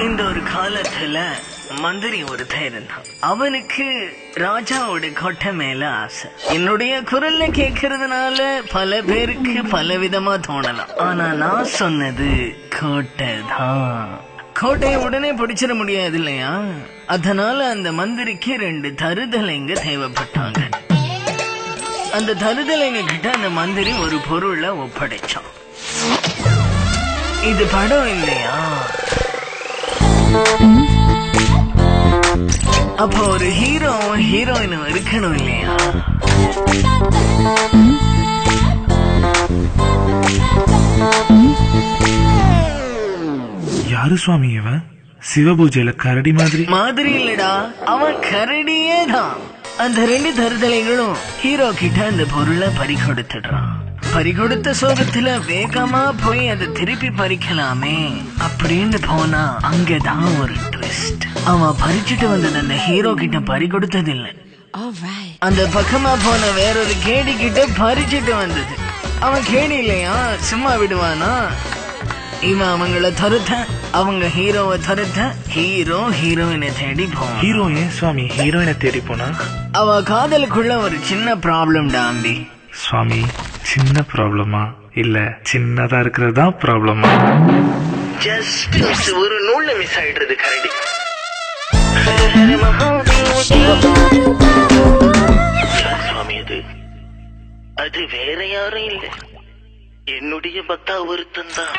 இந்த ஒரு காலத்துல மந்திரி ஒருத்தன் இருந்தான். அவனுக்கு ராஜாவோட கொட்டை மேல ஆசை. என்னுடைய குரல்ல கேட்கறதுனால பல பேருக்கு பல விதமா தோணலாம். ஆனா நான் சொன்னது கோட்டை தான். கோட்டையை உடனே பிடிச்சிட முடியாது இல்லையா? அதனால அந்த மந்திரிக்கு 2 தருதலைங்க தேவைப்பட்டாங்க. அந்த தருதலைங்க கிட்ட அந்த மந்திரி ஒரு பொருளை ஒப்படைச்சான். இது படம் இல்லையா? அப்போ ஒரு ஹீரோ ஹீரோயின் இருக்கணும் இல்லையா? யாரு சுவாமி இவன்? சிவபூஜையில கரடி மாதிரி இல்லடா, அவன் கரடியே தான். அந்த 2 தருதலைகளும் ஹீரோ கிட்ட அந்த பொருளை பறிகொடுத்துடுறான். பறிகொடுத்த சோகத்துல வேகமா போய் அதை திருப்பி பறிக்கலாமே அப்படின்னு போனா அங்கதான் ஒரு ட்விஸ்ட். அவன் பறிச்சுட்டு வந்தது அந்த ஹீரோ கிட்ட பறிகொடுத்தது இல்ல, அந்த பக்கமா போன வேறொரு கேடி கிட்ட பறிச்சுட்டு வந்தது. அவன் கேடி இல்லையா, சும்மா விடுவானா? இவன் அவங்கள தருத்த, அவங்க ஹீரோவை தருத்த. ஹீரோ ஹீரோயினை தேடி போன. ஹீரோ ஏன் சுவாமி ஹீரோயினை தேடி போனா? அவ காதலுக்குள்ள ஒரு சின்ன ப்ராப்ளம் டாம்பி. சுவாமி சின்ன ப்ராப்ளமா இல்ல சின்னதா இருக்கிறதா ப்ராப்ளமா? ஜஸ்ட் ஒரு நூல்ல மிஸ் ஆயிடுறது கரடி. சுவாமி அது வேற யாரும் இல்லை, என்னுடைய பக்தா ஒருத்தன் தான்.